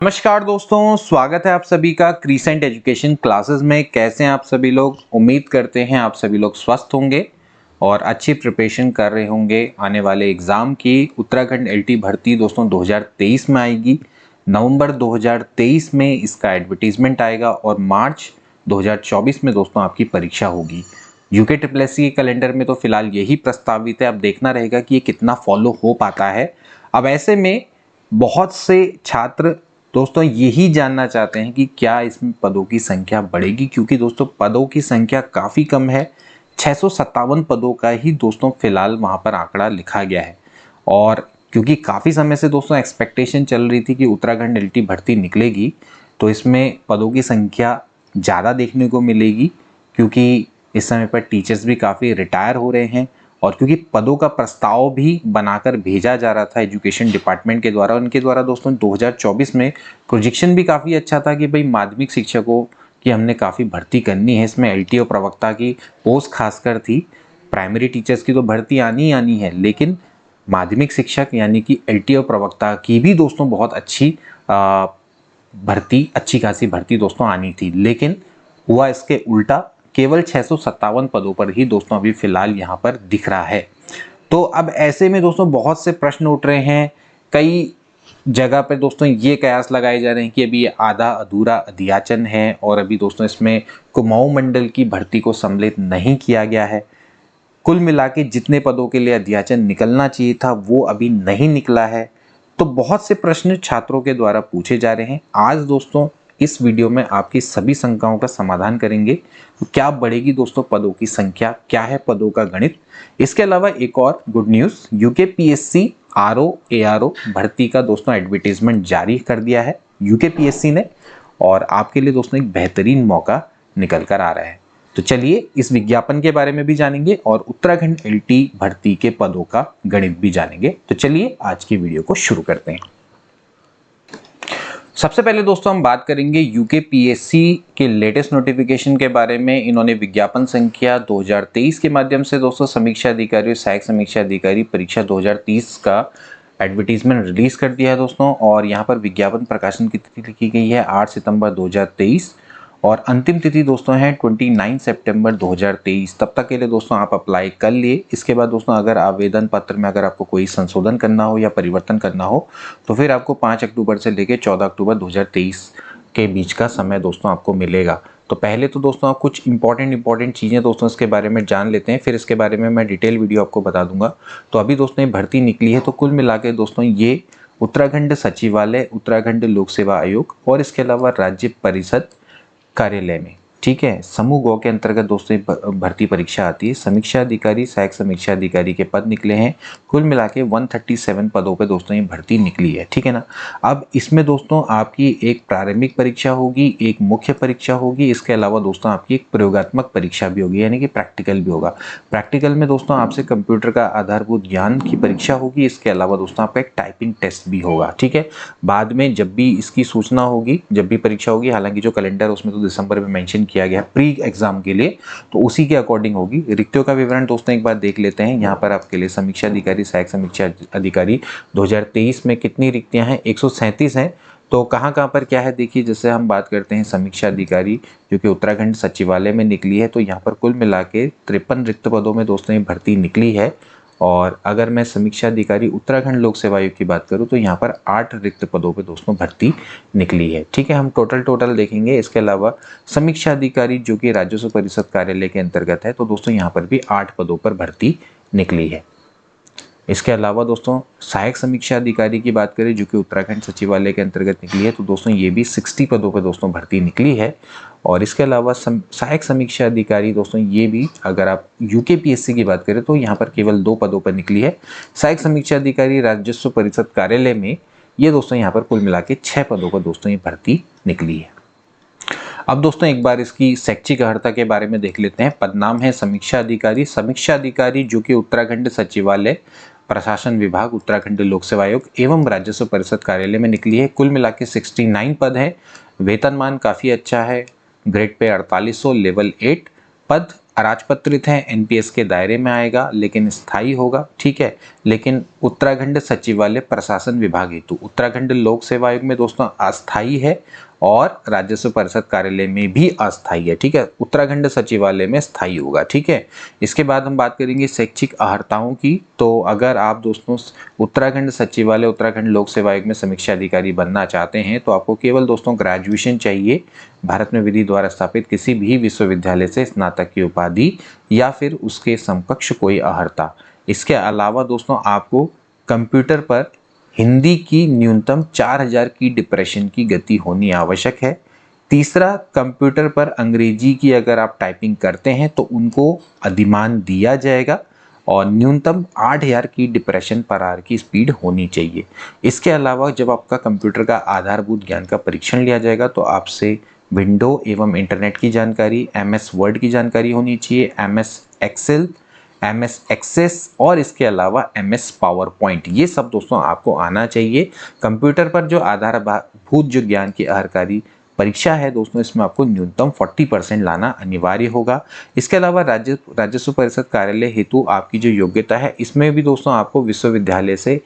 नमस्कार दोस्तों, स्वागत है आप सभी का क्रीसेंट एजुकेशन क्लासेस में। कैसे हैं आप सभी लोग? उम्मीद करते हैं आप सभी लोग स्वस्थ होंगे और अच्छी प्रिपरेशन कर रहे होंगे आने वाले एग्ज़ाम की। उत्तराखंड एलटी भर्ती दोस्तों 2023 में आएगी। नवंबर 2023 में इसका एडवर्टीजमेंट आएगा और मार्च 2024 में दोस्तों आपकी परीक्षा होगी। यूके ट्रिपल एससी के कैलेंडर में तो फिलहाल यही प्रस्तावित है। अब देखना रहेगा कि ये कितना फॉलो हो पाता है। अब ऐसे में बहुत से छात्र दोस्तों यही जानना चाहते हैं कि क्या इसमें पदों की संख्या बढ़ेगी, क्योंकि दोस्तों पदों की संख्या काफ़ी कम है। 657 पदों का ही दोस्तों फिलहाल वहां पर आंकड़ा लिखा गया है। और क्योंकि काफ़ी समय से दोस्तों एक्सपेक्टेशन चल रही थी कि उत्तराखंड एलटी भर्ती निकलेगी, तो इसमें पदों की संख्या ज़्यादा देखने को मिलेगी, क्योंकि इस समय पर टीचर्स भी काफ़ी रिटायर हो रहे हैं और क्योंकि पदों का प्रस्ताव भी बनाकर भेजा जा रहा था एजुकेशन डिपार्टमेंट के द्वारा। उनके द्वारा दोस्तों 2024 में प्रोजेक्शन भी काफ़ी अच्छा था कि भाई माध्यमिक शिक्षकों की हमने काफ़ी भर्ती करनी है। इसमें एलटीओ प्रवक्ता की पोस्ट खासकर थी। प्राइमरी टीचर्स की तो भर्ती आनी ही आनी है, लेकिन माध्यमिक शिक्षक यानी कि एलटीओ प्रवक्ता की भी दोस्तों बहुत अच्छी भर्ती, अच्छी खासी भर्ती दोस्तों आनी थी। लेकिन हुआ इसके उल्टा, केवल 657 पदों पर ही दोस्तों अभी फिलहाल यहाँ पर दिख रहा है। तो अब ऐसे में दोस्तों बहुत से प्रश्न उठ रहे हैं। कई जगह पर दोस्तों ये कयास लगाए जा रहे हैं कि अभी ये आधा अधूरा अध्याचन है और अभी दोस्तों इसमें कुमाऊं मंडल की भर्ती को सम्मिलित नहीं किया गया है। कुल मिला के जितने पदों के लिए अध्याचन निकलना चाहिए था वो अभी नहीं निकला है। तो बहुत से प्रश्न छात्रों के द्वारा पूछे जा रहे हैं। आज दोस्तों इस वीडियो में आपकी सभी शंकाओं का समाधान करेंगे। क्या बढ़ेगी दोस्तों पदों की संख्या, क्या है पदों का गणित। इसके अलावा एक और good news, UKPSC RO ARO भर्ती का दोस्तों एडवर्टीजमेंट जारी कर दिया है यूकेपीएससी ने, और आपके लिए दोस्तों एक बेहतरीन मौका निकल कर आ रहा है। तो चलिए इस विज्ञापन के बारे में भी जानेंगे और उत्तराखंड एलटी भर्ती के पदों का गणित भी जानेंगे। तो चलिए आज की वीडियो को शुरू करते हैं। सबसे पहले दोस्तों हम बात करेंगे यूकेपीएससी के लेटेस्ट नोटिफिकेशन के बारे में। इन्होंने विज्ञापन संख्या 2023 के माध्यम से दोस्तों समीक्षा अधिकारी और सहायक समीक्षा अधिकारी परीक्षा 2030 का एडवर्टीजमेंट रिलीज कर दिया है दोस्तों। और यहाँ पर विज्ञापन प्रकाशन की तिथि लिखी गई है 8 सितंबर 2023 और अंतिम तिथि दोस्तों है 29 सितंबर 2023। तब तक के लिए दोस्तों आप अप्लाई कर लिए। इसके बाद दोस्तों अगर आवेदन पत्र में अगर आपको कोई संशोधन करना हो या परिवर्तन करना हो तो फिर आपको 5 अक्टूबर से लेकर 14 अक्टूबर 2023 के बीच का समय दोस्तों आपको मिलेगा। तो पहले तो दोस्तों आप कुछ इंपॉर्टेंट चीज़ें दोस्तों इसके बारे में जान लेते हैं, फिर इसके बारे में मैं डिटेल वीडियो आपको बता दूंगा। तो अभी दोस्तों ये भर्ती निकली है, तो कुल मिला के दोस्तों ये उत्तराखंड सचिवालय, उत्तराखंड लोक सेवा आयोग और इसके अलावा राज्य परिषद कार्यालय में, ठीक है, समूह गौ के अंतर्गत दोस्तों भर्ती परीक्षा आती है। समीक्षा अधिकारी, सहायक समीक्षा अधिकारी के पद निकले हैं। कुल मिला के 137 पदों पे दोस्तों ये भर्ती निकली है, ठीक है ना। अब इसमें दोस्तों आपकी एक प्रारंभिक परीक्षा होगी, एक मुख्य परीक्षा होगी, इसके अलावा दोस्तों आपकी एक प्रयोगात्मक परीक्षा भी होगी, यानी कि प्रैक्टिकल भी होगा। प्रैक्टिकल में दोस्तों आपसे कंप्यूटर का आधारभूत ज्ञान की परीक्षा होगी। इसके अलावा दोस्तों आपका एक टाइपिंग टेस्ट भी होगा, ठीक है। बाद में जब भी इसकी सूचना होगी, जब भी परीक्षा होगी, हालांकि जो कैलेंडर उसमें तो दिसंबर में मेंशन किया गया प्री एग्जाम के लिए, तो उसी के अकॉर्डिंग होगी। रिक्तियों का विवरण दोस्तों एक बार देख लेते हैं। यहाँ पर आपके लिए समीक्षा अधिकारी, सहायक समीक्षा अधिकारी 2023 में कितनी रिक्तियां हैं? 137 हैं। तो कहाँ कहाँ पर क्या है देखिए, जैसे हम बात करते हैं समीक्षा अधिकारी जो कि उत्तराखंड सचिवालय में निकली है, तो यहाँ पर कुल मिला के 53 रिक्त पदों में दोस्तों ये भर्ती निकली है। और अगर मैं समीक्षा अधिकारी उत्तराखंड लोक सेवा आयोग की बात करूं तो यहाँ पर 8 रिक्त पदों पे दोस्तों भर्ती निकली है, ठीक है। हम टोटल देखेंगे। इसके अलावा समीक्षा अधिकारी जो कि राजस्व परिषद कार्यालय के अंतर्गत है, तो दोस्तों यहाँ पर भी 8 पदों पर भर्ती निकली है। इसके अलावा दोस्तों सहायक समीक्षा अधिकारी की बात करें जो कि उत्तराखंड सचिवालय के अंतर्गत निकली है, तो दोस्तों ये भी 60 पदों पर दोस्तों भर्ती निकली है। और इसके अलावा सहायक समीक्षा अधिकारी दोस्तों ये भी, अगर आप यूकेपीएससी की बात करें तो यहाँ पर केवल 2 पदों पर निकली है। सहायक समीक्षा अधिकारी राजस्व परिषद कार्यालय में ये दोस्तों यहाँ पर कुल मिला के 6 पदों पर दोस्तों ये भर्ती निकली है। अब दोस्तों एक बार इसकी शैक्षिक अर्हता के बारे में देख लेते हैं। पदनाम है समीक्षा अधिकारी। समीक्षा अधिकारी जो कि उत्तराखंड सचिवालय, प्रशासन विभाग, उत्तराखंड लोक सेवा आयोग एवं राजस्व परिषद कार्यालय में निकली है। कुल मिला के 69 पद है। वेतनमान काफ़ी अच्छा है, ग्रेड पे 4800, लेवल 8 पद अराजपत्रित है, एनपीएस के दायरे में आएगा लेकिन स्थायी होगा, ठीक है। लेकिन उत्तराखंड सचिवालय प्रशासन विभाग हेतु उत्तराखंड लोक सेवा आयोग में दोस्तों अस्थायी है और राजस्व परिषद कार्यालय में भी अस्थायी है, ठीक है। उत्तराखंड सचिवालय में स्थायी होगा, ठीक है। इसके बाद हम बात करेंगे शैक्षिक अर्हताओं की। तो अगर आप दोस्तों उत्तराखंड सचिवालय उत्तराखंड लोक सेवा आयोग में समीक्षा अधिकारी बनना चाहते हैं तो आपको केवल दोस्तों ग्रेजुएशन चाहिए, भारत में विधि द्वारा स्थापित किसी भी विश्वविद्यालय से स्नातक की उपाधि या फिर उसके समकक्ष कोई अर्हता। इसके अलावा दोस्तों आपको कंप्यूटर पर हिंदी की न्यूनतम 4000 की डिप्रेशन की गति होनी आवश्यक है। तीसरा, कंप्यूटर पर अंग्रेजी की अगर आप टाइपिंग करते हैं तो उनको अधिमान दिया जाएगा और न्यूनतम 8000 की डिप्रेशन पर आवर की स्पीड होनी चाहिए। इसके अलावा जब आपका कंप्यूटर का आधारभूत ज्ञान का परीक्षण लिया जाएगा तो आपसे विंडो एवं इंटरनेट की जानकारी, एमएस वर्ड की जानकारी होनी चाहिए, एमएस एक्सेल, एमएस एक्सेस और इसके अलावा एमएस पावर पॉइंट, ये सब दोस्तों आपको आना चाहिए। कंप्यूटर पर जो आधारभूत जो ज्ञान की अर्हकारी परीक्षा है दोस्तों, इसमें आपको न्यूनतम 40% लाना अनिवार्य होगा। इसके अलावा राजस्व परिषद कार्यालय हेतु आपकी जो योग्यता है, इसमें भी दोस्तों आपको विश्वविद्यालय से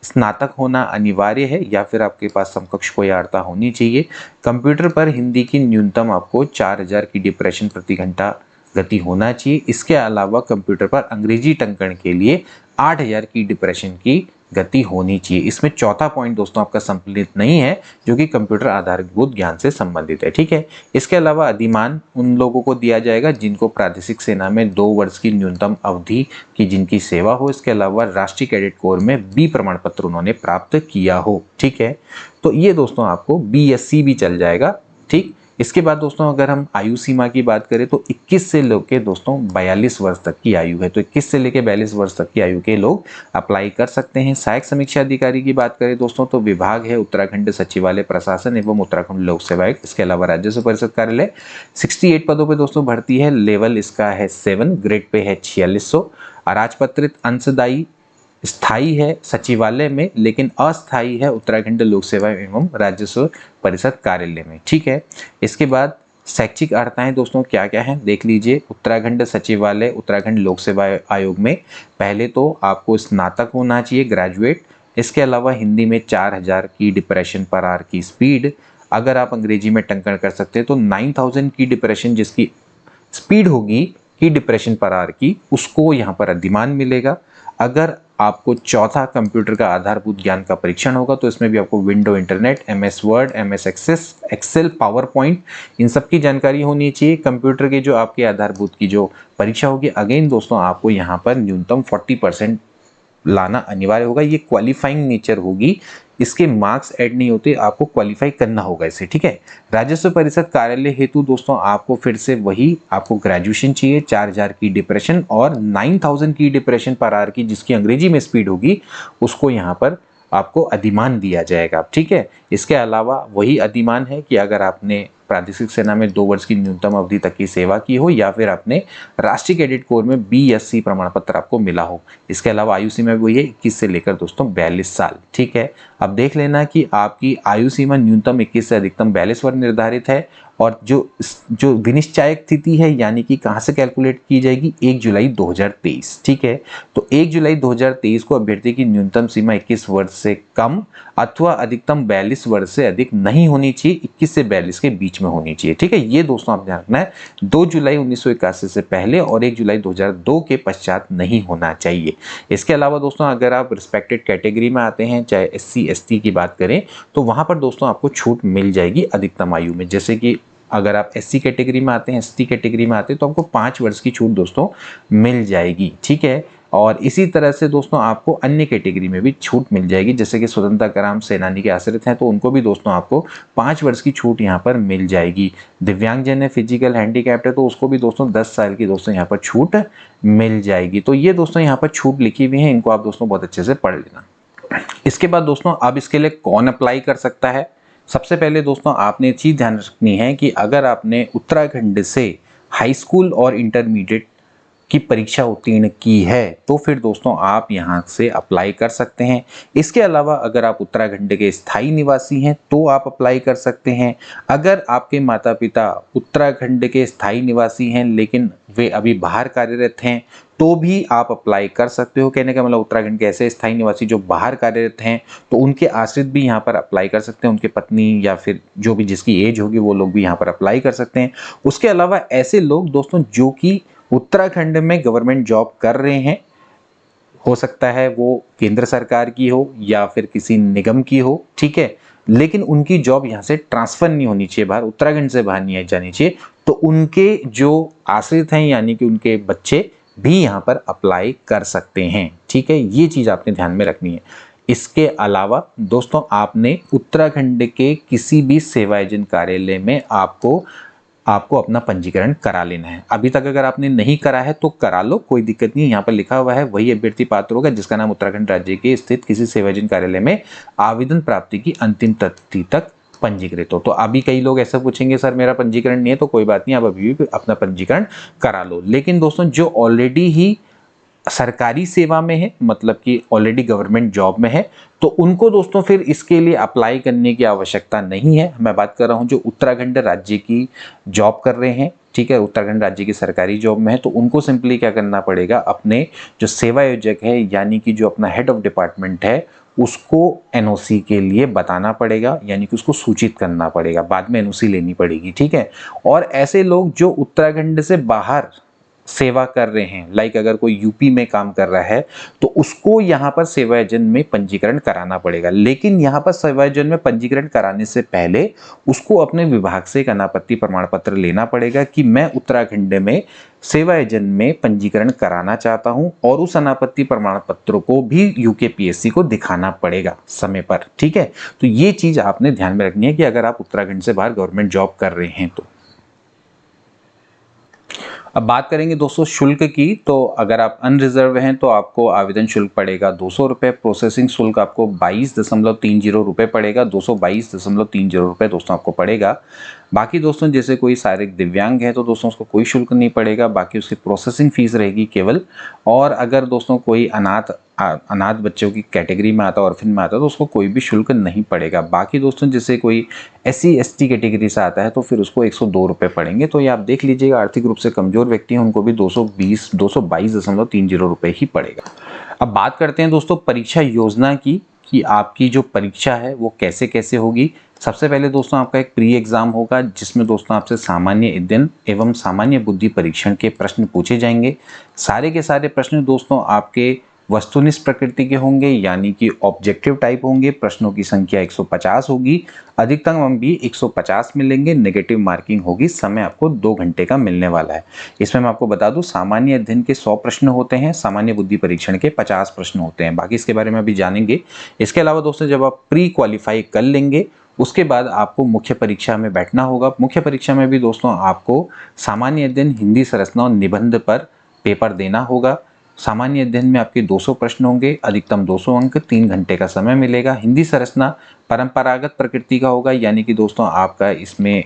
स्नातक होना अनिवार्य है या फिर आपके पास समकक्ष कोई अर्हता होनी चाहिए। कंप्यूटर पर हिंदी की न्यूनतम आपको 4000 की डिप्रेशन प्रति घंटा गति होना चाहिए। इसके अलावा कंप्यूटर पर अंग्रेजी टंकण के लिए 8000 की डिप्रेशन की गति होनी चाहिए। इसमें चौथा पॉइंट दोस्तों आपका सम्मिलित नहीं है जो कि कंप्यूटर आधारभूत ज्ञान से संबंधित है, ठीक है। इसके अलावा अधिमान उन लोगों को दिया जाएगा जिनको प्रादेशिक सेना में 2 वर्ष की न्यूनतम अवधि की जिनकी सेवा हो। इसके अलावा राष्ट्रीय कैडेट कोर में बी प्रमाण पत्र उन्होंने प्राप्त किया हो, ठीक है। तो ये दोस्तों आपको बीएससी भी चल जाएगा, ठीक। इसके बाद दोस्तों अगर हम आयु सीमा की बात करें तो 21 से लेकर दोस्तों 42 वर्ष तक की आयु है, तो 21 से लेकर 42 वर्ष तक की आयु के लोग अप्लाई कर सकते हैं। सहायक समीक्षा अधिकारी की बात करें दोस्तों तो विभाग है उत्तराखंड सचिवालय प्रशासन एवं उत्तराखंड लोक सेवा आयोग। इसके अलावा राजस्व परिषद कार्यालय 68 पदों पर दोस्तों भर्ती है, लेवल इसका है 7, ग्रेड पे है 4600। अराजपत्रित अंशदायी स्थायी है सचिवालय में लेकिन अस्थायी है उत्तराखंड लोक सेवा एवं राजस्व परिषद कार्यालय में, ठीक है। इसके बाद शैक्षिक अर्हताएं दोस्तों क्या क्या हैं देख लीजिए। उत्तराखंड सचिवालय उत्तराखंड लोक सेवा आयोग में पहले तो आपको स्नातक होना चाहिए, ग्रेजुएट। इसके अलावा हिंदी में 4000 की डिप्रेशन पर आवर की स्पीड, अगर आप अंग्रेजी में टंकण कर सकते हैं तो 9000 की डिप्रेशन जिसकी स्पीड होगी की डिप्रेशन पर आवर की, उसको यहाँ पर अधिमान मिलेगा। अगर आपको चौथा कंप्यूटर का आधारभूत ज्ञान का परीक्षण होगा तो इसमें भी आपको window, internet, MS Word, MS Access, Excel, PowerPoint, इन सब की जानकारी होनी चाहिए। कंप्यूटर के जो आपके आधारभूत की जो परीक्षा होगी, अगेन दोस्तों आपको यहाँ पर न्यूनतम 40% लाना अनिवार्य होगा। ये क्वालिफाइंग नेचर होगी, इसके मार्क्स ऐड नहीं होते, आपको क्वालिफाई करना होगा इसे, ठीक है। राजस्व परिषद कार्यालय हेतु दोस्तों आपको फिर से वही आपको ग्रेजुएशन चाहिए, 4000 की डिप्रेशन और 9000 की डिप्रेशन पर आवर की जिसकी अंग्रेजी में स्पीड होगी उसको यहाँ पर आपको अधिमान दिया जाएगा, ठीक है। इसके अलावा वही अधिमान है कि अगर आपने प्रादेशिक सेना में 2 वर्ष की न्यूनतम अवधि तक की सेवा की हो या फिर आपने राष्ट्रीय कैडेट कोर में बीएससी प्रमाण पत्र आपको मिला हो। इसके अलावा आयु सीमा वही है 21 से लेकर दोस्तों 42 साल, ठीक है। अब देख लेना कि आपकी आयु सीमा न्यूनतम 21 से अधिकतम 42 वर्ष निर्धारित है और जो विनिश्चायक तिथि है यानी कि कहाँ से कैलकुलेट की जाएगी, 1 जुलाई 2023, ठीक है। तो 1 जुलाई 2023 को अभ्यर्थी की न्यूनतम सीमा 21 वर्ष से कम अथवा अधिकतम 42 वर्ष से अधिक नहीं होनी चाहिए, 21 से 42 के बीच में होनी चाहिए, ठीक है। ये दोस्तों आप ध्यान रखना है, 2 जुलाई 1981 से पहले और 1 जुलाई 2002 के पश्चात नहीं होना चाहिए। इसके अलावा दोस्तों अगर आप रिस्पेक्टेड कैटेगरी में आते हैं, चाहे SC ST की बात करें तो वहां पर दोस्तों आपको छूट मिल जाएगी अधिकतम आयु में। जैसे कि अगर आप SC कैटेगरी में आते हैं, ST कैटेगरी में आते हैं तो आपको 5 वर्ष की छूट दोस्तों मिल जाएगी, ठीक है। और इसी तरह से दोस्तों आपको अन्य कैटेगरी में भी छूट मिल जाएगी, जैसे कि स्वतंत्रता संग्राम सेनानी के आश्रित हैं तो उनको भी दोस्तों आपको 5 वर्ष की छूट यहाँ पर मिल जाएगी। दिव्यांगजन है, फिजिकल हैंडीकैप्ड है तो उसको भी दोस्तों 10 साल की दोस्तों यहाँ पर छूट मिल जाएगी। तो ये दोस्तों यहाँ पर छूट लिखी हुई है, इनको आप दोस्तों बहुत अच्छे से पढ़ लेना। इसके बाद दोस्तों अब इसके लिए कौन अप्लाई कर सकता है। सबसे पहले दोस्तों आपने एक चीज ध्यान रखनी है कि अगर आपने उत्तराखंड से हाई स्कूल और इंटरमीडिएट की परीक्षा उत्तीर्ण की है तो फिर दोस्तों आप यहाँ से अप्लाई कर सकते हैं। इसके अलावा अगर आप उत्तराखंड के स्थायी निवासी हैं तो आप अप्लाई कर सकते हैं। अगर आपके माता पिता उत्तराखंड के स्थायी निवासी हैं लेकिन वे अभी बाहर कार्यरत हैं तो भी आप अप्लाई कर सकते हो। कहने का मतलब उत्तराखंड के ऐसे स्थायी निवासी जो बाहर कार्यरत हैं तो उनके आश्रित भी यहाँ पर अप्लाई कर सकते हैं, उनके पत्नी या फिर जो भी जिसकी एज होगी वो लोग भी यहाँ पर अप्लाई कर सकते हैं। उसके अलावा ऐसे लोग दोस्तों जो कि उत्तराखंड में गवर्नमेंट जॉब कर रहे हैं, हो सकता है वो केंद्र सरकार की हो या फिर किसी निगम की हो, ठीक है, लेकिन उनकी जॉब यहाँ से ट्रांसफर नहीं होनी चाहिए बाहर, उत्तराखंड से बाहर नहीं जानी चाहिए, तो उनके जो आश्रित हैं यानी कि उनके बच्चे भी यहाँ पर अप्लाई कर सकते हैं। ठीक है, ये चीज़ आपने ध्यान में रखनी है। इसके अलावा दोस्तों आपने उत्तराखंड के किसी भी सेवायोजन कार्यालय में आपको अपना पंजीकरण करा लेना है। अभी तक अगर आपने नहीं करा है तो करा लो, कोई दिक्कत नहीं है। यहाँ पर लिखा हुआ है वही अभ्यर्थी पात्र होगा जिसका नाम उत्तराखंड राज्य के स्थित किसी सेवायोजन कार्यालय में आवेदन प्राप्ति की अंतिम तिथि तक पंजीकृत हो। तो अभी कई लोग ऐसा पूछेंगे सर मेरा पंजीकरण नहीं है, तो कोई बात नहीं, आप अभी भी अपना पंजीकरण करा लो। लेकिन दोस्तों जो ऑलरेडी ही सरकारी सेवा में है, मतलब कि ऑलरेडी गवर्नमेंट जॉब में है, तो उनको दोस्तों फिर इसके लिए अप्लाई करने की आवश्यकता नहीं है। मैं बात कर रहा हूं जो उत्तराखंड राज्य की जॉब कर रहे हैं, ठीक है, उत्तराखंड राज्य की सरकारी जॉब में है, तो उनको सिंपली क्या करना पड़ेगा, अपने जो सेवा योजक है यानी कि जो अपना हेड ऑफ डिपार्टमेंट है उसको एनओसी के लिए बताना पड़ेगा, यानी कि उसको सूचित करना पड़ेगा, बाद में एनओसी लेनी पड़ेगी। ठीक है, और ऐसे लोग जो उत्तराखंड से बाहर सेवा कर रहे हैं, लाइक अगर कोई यूपी में काम कर रहा है तो उसको यहाँ पर सेवायोजन में पंजीकरण कराना पड़ेगा। लेकिन यहाँ पर सेवायोजन में पंजीकरण कराने से पहले उसको अपने विभाग से एक अनापत्ति प्रमाण पत्र लेना पड़ेगा कि मैं उत्तराखंड में सेवायोजन में पंजीकरण कराना चाहता हूँ, और उस अनापत्ति प्रमाण पत्र को भी यूकेपीएससी को दिखाना पड़ेगा समय पर। ठीक है, तो ये चीज आपने ध्यान में रखनी है कि अगर आप उत्तराखंड से बाहर गवर्नमेंट जॉब कर रहे हैं तो। अब बात करेंगे दोस्तों शुल्क की, तो अगर आप अनरिजर्व हैं तो आपको आवेदन शुल्क पड़ेगा 200 रुपये, प्रोसेसिंग शुल्क आपको 22.30 रुपये पड़ेगा, 222.30 रुपये दोस्तों आपको पड़ेगा। बाकी दोस्तों जैसे कोई शारीरिक दिव्यांग है तो दोस्तों उसको कोई शुल्क नहीं पड़ेगा, बाकी उसकी प्रोसेसिंग फीस रहेगी केवल। और अगर दोस्तों कोई अनाथ बच्चों की कैटेगरी में आता है, ऑर्फिन में आता है, तो उसको कोई भी शुल्क नहीं पड़ेगा। बाकी दोस्तों जैसे कोई SC ST कैटेगरी से आता है तो फिर उसको 102 रुपये पड़ेंगे। तो ये आप देख लीजिएगा, आर्थिक रूप से कमजोर व्यक्ति हैं उनको भी 222.30 रुपये ही पड़ेगा। अब बात करते हैं दोस्तों परीक्षा योजना की, कि आपकी जो परीक्षा है वो कैसे कैसे होगी। सबसे पहले दोस्तों आपका एक प्री एग्जाम होगा जिसमें दोस्तों आपसे सामान्य अध्ययन एवं सामान्य बुद्धि परीक्षण के प्रश्न पूछे जाएंगे। सारे के सारे प्रश्न दोस्तों आपके वस्तुनिष्ठ प्रकृति के होंगे, यानी कि ऑब्जेक्टिव टाइप होंगे। प्रश्नों की संख्या 150 होगी, अधिकतम भी 150 मिलेंगे। नेगेटिव मार्किंग होगी, समय आपको 2 घंटे का मिलने वाला है। इसमें मैं आपको बता दूं सामान्य अध्ययन के 100 प्रश्न होते हैं, सामान्य बुद्धि परीक्षण के 50 प्रश्न होते हैं। बाकी इसके बारे में अभी जानेंगे। इसके अलावा दोस्तों जब आप प्री क्वालिफाई कर लेंगे उसके बाद आपको मुख्य परीक्षा में बैठना होगा। मुख्य परीक्षा में भी दोस्तों आपको सामान्य अध्ययन, हिंदी संरचना और निबंध पर पेपर देना होगा। सामान्य अध्ययन में आपके 200 प्रश्न होंगे, अधिकतम 200 अंक, 3 घंटे का समय मिलेगा। हिंदी संरचना परंपरागत प्रकृति का होगा, यानी कि दोस्तों आपका इसमें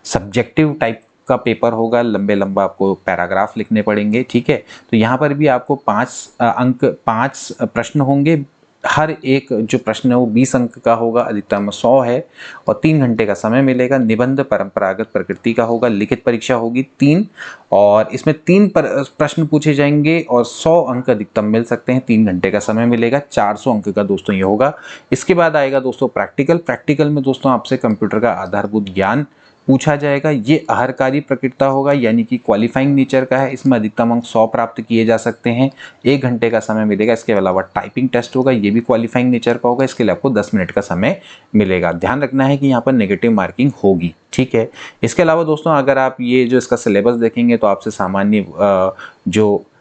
सब्जेक्टिव टाइप का पेपर होगा, लंबे आपको पैराग्राफ लिखने पड़ेंगे। ठीक है, तो यहाँ पर भी आपको 5 प्रश्न होंगे। हर एक जो प्रश्न है वो 20 अंक का होगा, अधिकतम 100 है, और 3 घंटे का समय मिलेगा। निबंध परंपरागत प्रकृति का होगा, लिखित परीक्षा होगी 3, और इसमें 3 प्रश्न पूछे जाएंगे और 100 अंक अधिकतम मिल सकते हैं। 3 घंटे का समय मिलेगा, 400 अंक का दोस्तों ये होगा। इसके बाद आएगा दोस्तों प्रैक्टिकल में दोस्तों आपसे कंप्यूटर का आधारभूत ज्ञान पूछा जाएगा। ये अहरकारी प्रकृति होगा, यानी कि क्वालिफाइंग नेचर का है। इसमें अधिकतम अंक 100 प्राप्त किए जा सकते हैं। 1 घंटे का समय मिलेगा। इसके अलावा टाइपिंग टेस्ट होगा, ये भी क्वालिफाइंग नेचर का होगा। इसके लिए आपको 10 मिनट का समय मिलेगा। ध्यान रखना है कि यहाँ पर नेगेटिव मार्किंग होगी। ठीक है, इसके अलावा दोस्तों अगर आप ये जो इसका सिलेबस देखेंगे तो आपसे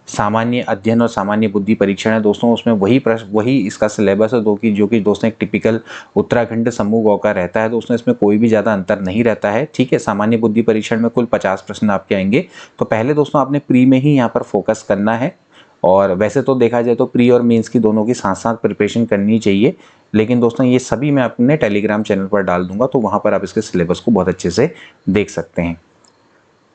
सामान्य अध्ययन और सामान्य बुद्धि परीक्षण है दोस्तों, उसमें वही इसका सिलेबस है जो कि दोस्तों एक टिपिकल उत्तराखंड समूह गौ का रहता है। दोस्तों इसमें कोई भी ज़्यादा अंतर नहीं रहता है। ठीक है, सामान्य बुद्धि परीक्षण में कुल 50 प्रश्न आपके आएंगे। तो पहले दोस्तों आपने प्री में ही यहाँ पर फोकस करना है, और वैसे तो देखा जाए तो प्री और मेंस की दोनों की साथ साथ प्रिपरेशन करनी चाहिए। लेकिन दोस्तों ये सभी मैं अपने टेलीग्राम चैनल पर डाल दूंगा, तो वहाँ पर आप इसके सिलेबस को बहुत अच्छे से देख सकते हैं।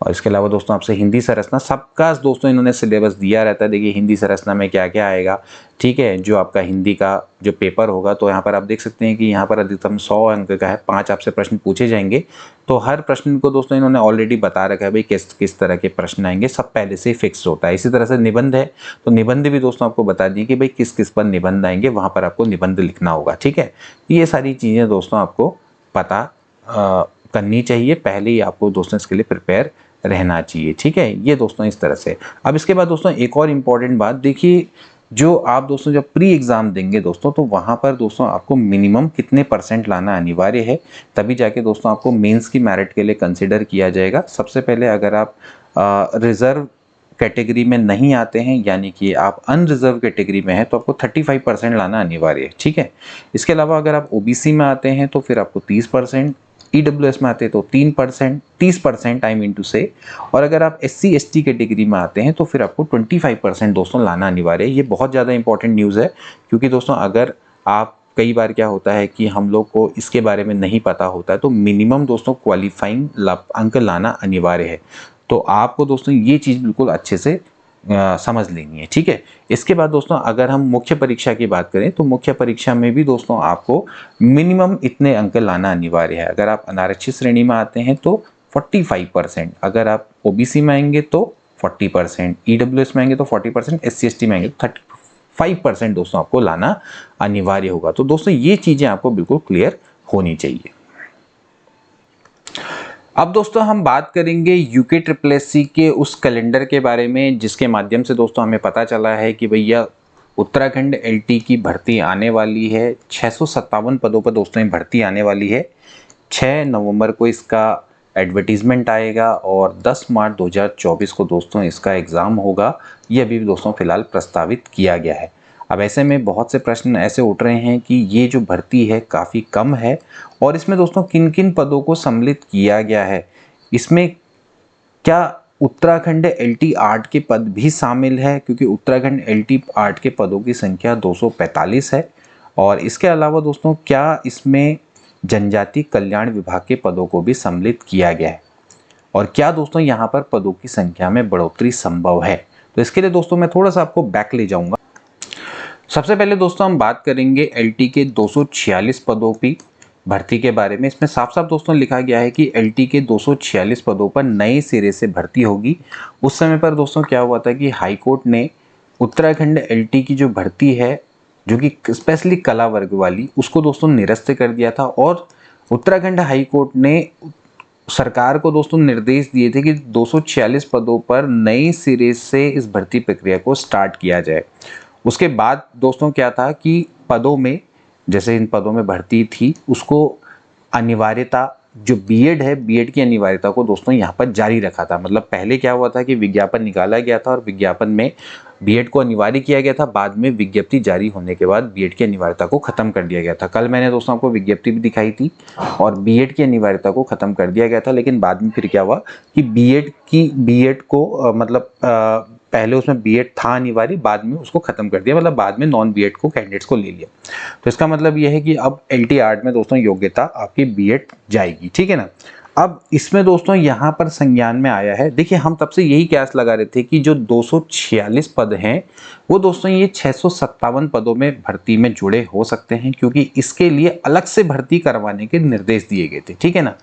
और इसके अलावा दोस्तों आपसे हिंदी संरचना सबका दोस्तों इन्होंने सिलेबस दिया रहता है। देखिए हिंदी संरचना में क्या क्या आएगा, ठीक है, जो आपका हिंदी का जो पेपर होगा, तो यहाँ पर आप देख सकते हैं कि यहाँ पर अधिकतम 100 अंक का है, 5 आपसे प्रश्न पूछे जाएंगे। तो हर प्रश्न को दोस्तों इन्होंने ऑलरेडी बता रखा है भाई किस किस तरह के प्रश्न आएंगे, सब पहले से ही फिक्स होता है। इसी तरह से निबंध है, तो निबंध भी दोस्तों आपको बता दिए कि भाई किस किस पर निबंध आएंगे, वहाँ पर आपको निबंध लिखना होगा, ठीक है। ये सारी चीज़ें दोस्तों आपको पता करनी चाहिए, पहले ही आपको दोस्तों इसके लिए प्रिपेयर रहना चाहिए, ठीक है। ये दोस्तों इस तरह से। अब इसके बाद दोस्तों एक और इम्पॉर्टेंट बात देखिए, जो आप दोस्तों जब प्री एग्जाम देंगे दोस्तों, तो वहाँ पर दोस्तों आपको मिनिमम कितने % लाना अनिवार्य है, तभी जाके दोस्तों आपको मेंस की मेरिट के लिए कंसिडर किया जाएगा। सबसे पहले अगर आप रिजर्व कैटेगरी में नहीं आते हैं, यानी कि आप अनरिजर्व कैटेगरी में हैं, तो आपको 35% लाना अनिवार्य है, ठीक है। इसके अलावा अगर आप ओबीसी में आते हैं तो फिर आपको 30%, ईडब्ल्यूएस में आते हैं तो 3%, 30% आई मीन टू से, और अगर आप SC ST कैटेगरी में आते हैं तो फिर आपको 25% दोस्तों लाना अनिवार्य है। ये बहुत ज़्यादा इंपॉर्टेंट न्यूज़ है, क्योंकि दोस्तों अगर आप कई बार क्या होता है कि हम लोग को इसके बारे में नहीं पता होता है, तो मिनिमम दोस्तों क्वालिफाइंग अंक लाना अनिवार्य है। तो आपको दोस्तों ये चीज़ बिल्कुल अच्छे से समझ लेनी है, ठीक है। इसके बाद दोस्तों अगर हम मुख्य परीक्षा की बात करें, तो मुख्य परीक्षा में भी दोस्तों आपको मिनिमम इतने अंक लाना अनिवार्य है। अगर आप अनारक्षित श्रेणी में आते हैं तो 45%, अगर आप ओबीसी में आएंगे तो 40%, ईडब्ल्यूएस में आएंगे तो 40%, SC ST में आएंगे तो 35% दोस्तों आपको लाना अनिवार्य होगा। तो दोस्तों ये चीज़ें आपको बिल्कुल क्लियर होनी चाहिए। अब दोस्तों हम बात करेंगे यूके SSSC के उस कैलेंडर के बारे में, जिसके माध्यम से दोस्तों हमें पता चला है कि भैया उत्तराखंड LT की भर्ती आने वाली है। 657 पदों पर दोस्तों ये भर्ती आने वाली है। 6 नवंबर को इसका एडवर्टीजमेंट आएगा और 10 मार्च 2024 को दोस्तों इसका एग्ज़ाम होगा। ये अभी भी दोस्तों फिलहाल प्रस्तावित किया गया है। अब ऐसे में बहुत से प्रश्न ऐसे उठ रहे हैं कि ये जो भर्ती है काफ़ी कम है, और इसमें दोस्तों किन किन पदों को सम्मिलित किया गया है, इसमें क्या उत्तराखंड LT 8 के पद भी शामिल है, क्योंकि उत्तराखंड LT 8 के पदों की संख्या 245 है। और इसके अलावा दोस्तों क्या इसमें जनजाति कल्याण विभाग के पदों को भी सम्मिलित किया गया है, और क्या दोस्तों यहाँ पर पदों की संख्या में बढ़ोतरी संभव है। तो इसके लिए दोस्तों मैं थोड़ा सा आपको बैक ले जाऊंगा। सबसे पहले दोस्तों हम बात करेंगे LT के 246 पदों की भर्ती के बारे में। इसमें साफ साफ दोस्तों लिखा गया है कि LT के 246 पदों पर नए सिरे से भर्ती होगी। उस समय पर दोस्तों क्या हुआ था कि हाई कोर्ट ने उत्तराखंड LT की जो भर्ती है, जो कि स्पेशली कला वर्ग वाली, उसको दोस्तों निरस्त कर दिया था, और उत्तराखंड हाई कोर्ट ने सरकार को दोस्तों निर्देश दिए थे कि 246 पदों पर नए सिरे से इस भर्ती प्रक्रिया को स्टार्ट किया जाए। उसके बाद दोस्तों क्या था कि पदों में, जैसे इन पदों में भर्ती थी, उसको अनिवार्यता जो बीएड है, बीएड की अनिवार्यता को दोस्तों यहाँ पर जारी रखा था। मतलब पहले क्या हुआ था कि विज्ञापन निकाला गया था और विज्ञापन में बीएड को अनिवार्य किया गया था, बाद में विज्ञप्ति जारी होने के बाद बीएड की अनिवार्यता को खत्म कर दिया गया था। कल मैंने दोस्तों आपको विज्ञप्ति भी दिखाई थी, और बीएड की अनिवार्यता को खत्म कर दिया गया था, लेकिन बाद में फिर क्या हुआ कि बीएड को मतलब पहले उसमें बीएड था अनिवार्य, बाद में उसको खत्म कर दिया, मतलब बाद में नॉन बीएड को कैंडिडेट्स को ले लिया। तो इसका मतलब यह है कि अब LT 8 में दोस्तों योग्यता आपकी बीएड जाएगी, ठीक है ना। अब इसमें दोस्तों यहाँ पर संज्ञान में आया है, देखिए हम तब से यही कयास लगा रहे थे कि जो 246 पद हैं वो दोस्तों ये 657 पदों में भर्ती में जुड़े हो सकते हैं, क्योंकि इसके लिए अलग से भर्ती करवाने के निर्देश दिए गए थे, ठीक है ना।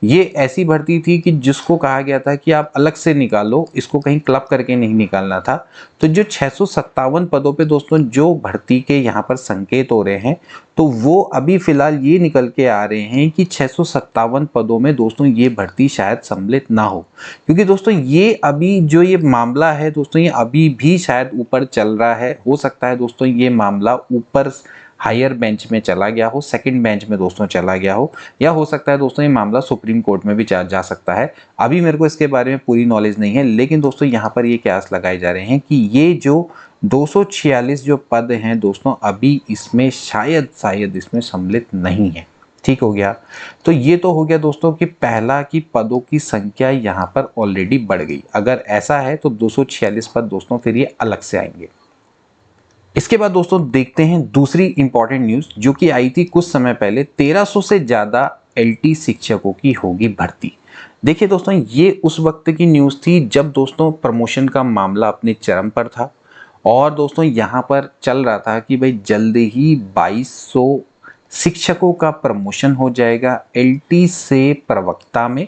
ये ऐसी भर्ती थी कि जिसको कहा गया था कि आप अलग से निकालो, इसको कहीं क्लब करके नहीं निकालना था। तो जो 657 पदों पे दोस्तों जो भर्ती के यहाँ पर संकेत हो रहे हैं, तो वो अभी फिलहाल ये निकल के आ रहे हैं कि 657 पदों में दोस्तों ये भर्ती शायद सम्मिलित ना हो, क्योंकि दोस्तों ये अभी जो ये मामला है दोस्तों, ये अभी भी शायद ऊपर चल रहा है। हो सकता है दोस्तों ये मामला ऊपर हायर बेंच में चला गया हो, सेकंड बेंच में दोस्तों चला गया हो, या हो सकता है दोस्तों ये मामला सुप्रीम कोर्ट में भी जा सकता है। अभी मेरे को इसके बारे में पूरी नॉलेज नहीं है, लेकिन दोस्तों यहाँ पर ये कयास लगाए जा रहे हैं कि ये जो 246 जो पद हैं दोस्तों, अभी इसमें शायद इसमें सम्मिलित नहीं है। ठीक हो गया। तो ये तो हो गया दोस्तों कि पहला कि पदों की संख्या यहाँ पर ऑलरेडी बढ़ गई। अगर ऐसा है तो 246 पद दोस्तों फिर ये अलग से आएंगे। इसके बाद दोस्तों देखते हैं दूसरी इंपॉर्टेंट न्यूज़ जो कि आई थी कुछ समय पहले। 1300 से ज़्यादा एलटी शिक्षकों की होगी भर्ती। देखिए दोस्तों, ये उस वक्त की न्यूज़ थी जब दोस्तों प्रमोशन का मामला अपने चरम पर था और दोस्तों यहाँ पर चल रहा था कि भाई जल्दी ही 2200 शिक्षकों का प्रमोशन हो जाएगा एलटी से प्रवक्ता में।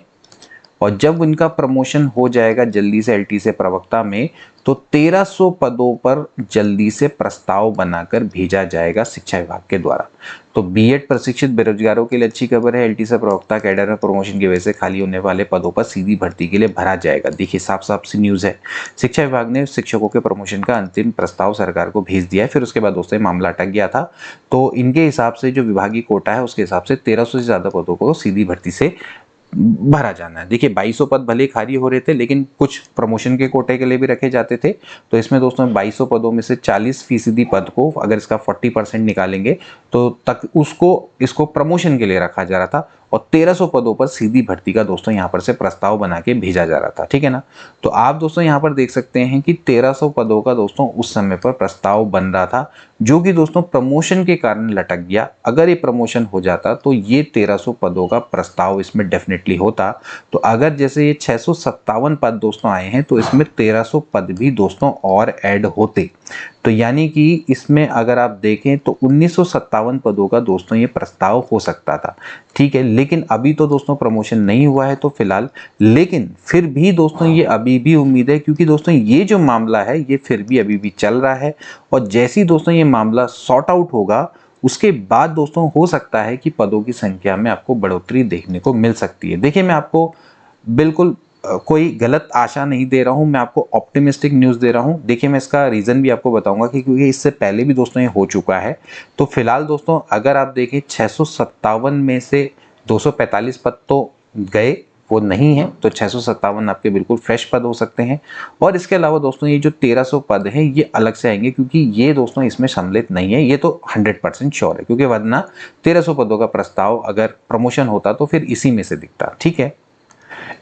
और जब उनका प्रमोशन हो जाएगा जल्दी से एलटी से प्रवक्ता में, तो 1300 पदों पर जल्दी से प्रस्ताव बनाकर भेजा जाएगा शिक्षा विभाग के द्वारा। तो बीएड प्रशिक्षित बेरोजगारों के लिए अच्छी खबर है, एलटी से प्रवक्ता कैडर में प्रमोशन की वजह से खाली होने वाले पदों पर सीधी भर्ती के लिए भरा जाएगा। देखिए साफ साफ सी न्यूज़ है। शिक्षा विभाग ने शिक्षकों के प्रमोशन का अंतिम प्रस्ताव सरकार को भेज दिया है। फिर उसके बाद दोस्तों मामला अटक गया था, तो इनके हिसाब से जो विभागीय कोटा है उसके हिसाब से 1300 से ज़्यादा पदों को सीधी भर्ती से भरा जाना है। देखिए 2200 पद भले खाली हो रहे थे, लेकिन कुछ प्रमोशन के कोटे के लिए भी रखे जाते थे। तो इसमें दोस्तों 2200 पदों में से 40% पद को अगर इसका 40% निकालेंगे तो तक इसको प्रमोशन के लिए रखा जा रहा था और 1300 पदों पर सीधी भर्ती का दोस्तों यहाँ पर से प्रस्ताव बना के भेजा जा रहा था। ठीक है ना। तो आप दोस्तों यहाँ पर देख सकते हैं कि 1300 पदों का दोस्तों उस समय पर प्रस्ताव बन रहा था, जो कि दोस्तों प्रमोशन के कारण लटक गया। अगर ये प्रमोशन हो जाता तो ये 1300 पदों का प्रस्ताव इसमें डेफिनेटली होता। तो अगर जैसे ये 657 पद दोस्तों आए हैं, तो इसमें 1300 पद भी दोस्तों और ऐड होते। तो यानी कि इसमें अगर आप देखें तो 1957 पदों का दोस्तों ये प्रस्ताव हो सकता था। ठीक है, लेकिन अभी तो दोस्तों प्रमोशन नहीं हुआ है तो फिलहाल, लेकिन फिर भी दोस्तों ये अभी भी उम्मीद है, क्योंकि दोस्तों ये जो मामला है ये फिर भी अभी भी चल रहा है। और जैसे ही दोस्तों ये मामला सॉर्ट आउट होगा, उसके बाद दोस्तों हो सकता है कि पदों की संख्या में आपको बढ़ोतरी देखने को मिल सकती है। देखिए मैं आपको बिल्कुल कोई गलत आशा नहीं दे रहा हूं, मैं आपको ऑप्टिमिस्टिक न्यूज़ दे रहा हूं। देखिए मैं इसका रीज़न भी आपको बताऊंगा कि क्योंकि इससे पहले भी दोस्तों ये हो चुका है। तो फिलहाल दोस्तों अगर आप देखें 657 में से 245 पद तो गए, वो नहीं है, तो 657 आपके बिल्कुल फ्रेश पद हो सकते हैं। और इसके अलावा दोस्तों ये जो 1300 पद हैं ये अलग से आएंगे, क्योंकि ये दोस्तों इसमें सम्मिलित नहीं है, ये तो 100% श्योर है, क्योंकि वरना 1300 पदों का प्रस्ताव अगर प्रमोशन होता तो फिर इसी में से दिखता। ठीक है।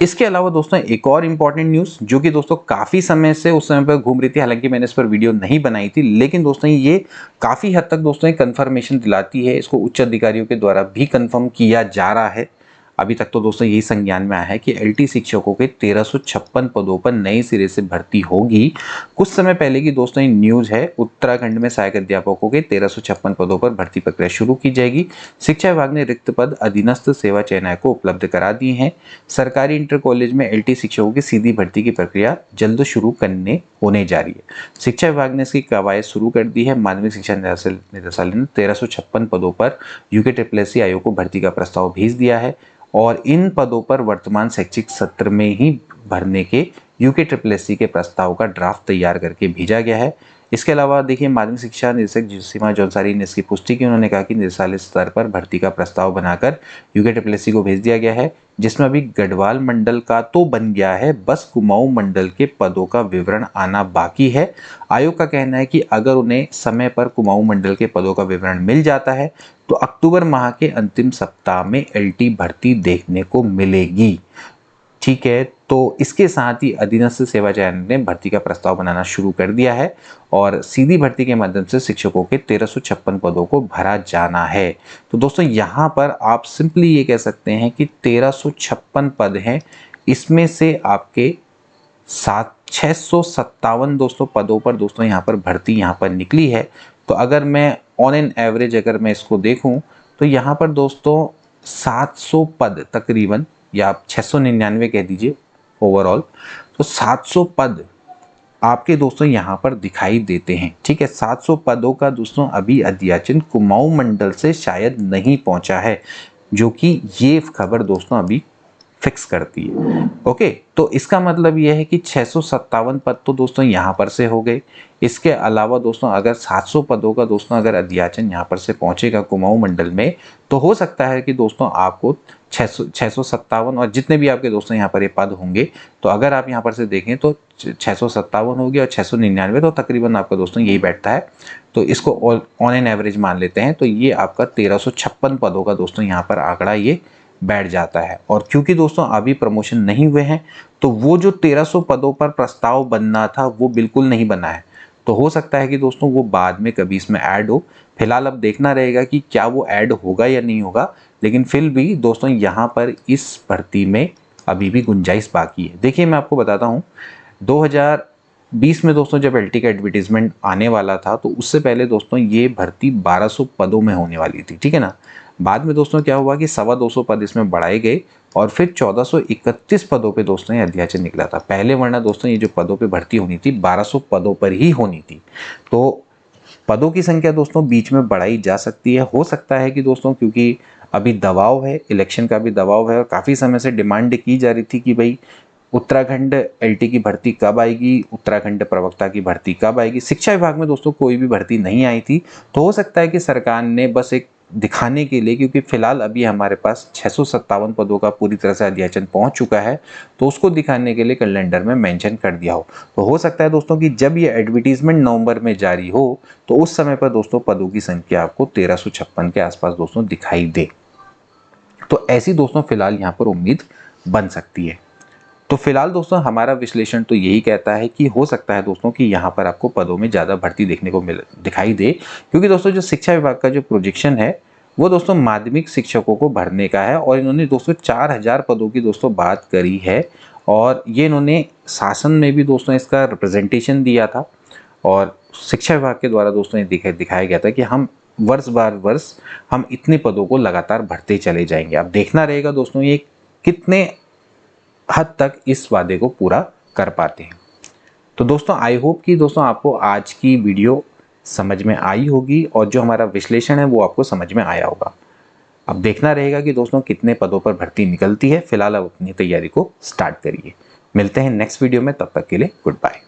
इसके अलावा दोस्तों एक और इंपॉर्टेंट न्यूज़ जो कि दोस्तों काफ़ी समय से उस समय पर घूम रही थी, हालांकि मैंने इस पर वीडियो नहीं बनाई थी, लेकिन दोस्तों ये काफ़ी हद तक दोस्तों एक कंफर्मेशन दिलाती है। इसको उच्च अधिकारियों के द्वारा भी कंफर्म किया जा रहा है। अभी तक तो दोस्तों यही संज्ञान में आया है कि एलटी शिक्षकों के 1356 पदों पर नए सिरे से भर्ती होगी। कुछ समय पहले की दोस्तों ये न्यूज़ है। उत्तराखंड में सहायक अध्यापकों के 1356 पदों पर भर्ती प्रक्रिया शुरू की जाएगी। शिक्षा विभाग ने रिक्त पद अधीनस्थ सेवा चयन आयोग को उपलब्ध करा दिए हैं। सरकारी इंटर कॉलेज में एलटी शिक्षकों की सीधी भर्ती की प्रक्रिया जल्द शुरू होने जा रही है। शिक्षा विभाग ने इसकी कवायद शुरू कर दी है। माध्यमिक शिक्षा निदेशालय ने 1356 पदों पर यूके आयोग को भर्ती का प्रस्ताव भेज दिया है और इन पदों पर वर्तमान शैक्षिक सत्र में ही भरने के यूके के प्रस्ताव का ड्राफ्ट तैयार करके भेजा गया है। इसके अलावा देखिए माध्यमिक शिक्षा निदेशक सीमा जौनसारी ने इसकी पुष्टि की। उन्होंने कहा कि निदेशालय स्तर पर भर्ती का प्रस्ताव बनाकर यूके को भेज दिया गया है, जिसमें अभी गढ़वाल मंडल का तो बन गया है, बस कुमाऊं मंडल के पदों का विवरण आना बाकी है। आयोग का कहना है कि अगर उन्हें समय पर कुमाऊं मंडल के पदों का विवरण मिल जाता है तो अक्टूबर माह के अंतिम सप्ताह में एलटी भर्ती देखने को मिलेगी। ठीक है, तो इसके साथ ही अधीनस्थ सेवा चयन ने भर्ती का प्रस्ताव बनाना शुरू कर दिया है और सीधी भर्ती के माध्यम से शिक्षकों के 1356 पदों को भरा जाना है। तो दोस्तों यहाँ पर आप सिंपली ये कह सकते हैं कि 1356 पद हैं, इसमें से आपके 657 दोस्तों पदों पर दोस्तों यहाँ पर भर्ती यहाँ पर निकली है। तो अगर मैं ऑन एन एवरेज अगर मैं इसको देखूं तो यहाँ पर दोस्तों 700 पद तकरीबन, या आप 699 कह दीजिए ओवरऑल, तो 700 पद आपके दोस्तों यहाँ पर दिखाई देते हैं। ठीक है, 700 पदों का दोस्तों अभी अध्याचन कुमाऊं मंडल से शायद नहीं पहुंचा है, जो कि ये खबर दोस्तों अभी फिक्स करती है। ओके, तो इसका मतलब यह है कि 657 पद तो दोस्तों यहाँ पर से हो गए। इसके अलावा दोस्तों अगर 700 पदों का दोस्तों अगर अध्याचन यहाँ पर से पहुँचेगा कुमाऊं मंडल में, तो हो सकता है कि दोस्तों आपको 657 और जितने भी आपके दोस्तों यहाँ पर ये पद होंगे, तो अगर आप यहाँ पर से देखें तो 657 हो गया और 699, तो तकरीबन आपका दोस्तों यही बैठता है। तो इसको ऑन एन एवरेज मान लेते हैं, तो ये आपका 1356 पदों का दोस्तों यहाँ पर आंकड़ा ये बैठ जाता है। और क्योंकि दोस्तों अभी प्रमोशन नहीं हुए हैं, तो वो जो 1300 पदों पर प्रस्ताव बनना था वो बिल्कुल नहीं बना है। तो हो सकता है कि दोस्तों वो बाद में कभी इसमें ऐड हो, फिलहाल अब देखना रहेगा कि क्या वो ऐड होगा या नहीं होगा, लेकिन फिर भी दोस्तों यहाँ पर इस भर्ती में अभी भी गुंजाइश बाकी है। देखिए मैं आपको बताता हूँ, 2020 में दोस्तों जब एलटी का एडवर्टीजमेंट आने वाला था तो उससे पहले दोस्तों ये भर्ती 1200 पदों में होने वाली थी, ठीक है ना। बाद में दोस्तों क्या हुआ कि 225 पद इसमें बढ़ाए गए और फिर 1431 पदों पे दोस्तों ये अध्याचन निकला था। पहले वरना दोस्तों ये जो पदों पे भर्ती होनी थी 1200 पदों पर ही होनी थी। तो पदों की संख्या दोस्तों बीच में बढ़ाई जा सकती है। हो सकता है कि दोस्तों क्योंकि अभी दबाव है, इलेक्शन का भी दबाव है और काफ़ी समय से डिमांड की जा रही थी कि भाई उत्तराखंड एलटी की भर्ती कब आएगी, उत्तराखंड प्रवक्ता की भर्ती कब आएगी। शिक्षा विभाग में दोस्तों कोई भी भर्ती नहीं आई थी, तो हो सकता है कि सरकार ने बस एक दिखाने के लिए, क्योंकि फिलहाल अभी हमारे पास 657 पदों का पूरी तरह से अध्याचन पहुंच चुका है, तो उसको दिखाने के लिए कैलेंडर में मेंशन कर दिया हो। तो हो सकता है दोस्तों कि जब ये एडवर्टीजमेंट नवंबर में जारी हो तो उस समय पर दोस्तों पदों की संख्या आपको 1356 के आसपास दोस्तों दिखाई दे। तो ऐसी दोस्तों फिलहाल यहाँ पर उम्मीद बन सकती है। तो फिलहाल दोस्तों हमारा विश्लेषण तो यही कहता है कि हो सकता है दोस्तों कि यहाँ पर आपको पदों में ज़्यादा भर्ती देखने को दिखाई दे, क्योंकि दोस्तों जो शिक्षा विभाग का जो प्रोजेक्शन है वो दोस्तों माध्यमिक शिक्षकों को भरने का है और इन्होंने दोस्तों 4000 पदों की दोस्तों बात करी है और ये इन्होंने शासन में भी दोस्तों इसका रिप्रेजेंटेशन दिया था और शिक्षा विभाग के द्वारा दोस्तों ये दिखाया गया था कि हम वर्ष बार वर्ष हम इतने पदों को लगातार भरते चले जाएंगे। अब देखना रहेगा दोस्तों ये कितने हद तक इस वादे को पूरा कर पाते हैं। तो दोस्तों आई होप कि दोस्तों आपको आज की वीडियो समझ में आई होगी और जो हमारा विश्लेषण है वो आपको समझ में आया होगा। अब देखना रहेगा कि दोस्तों कितने पदों पर भर्ती निकलती है। फिलहाल आप अपनी तैयारी को स्टार्ट करिए। मिलते हैं नेक्स्ट वीडियो में, तब तक के लिए गुड बाय।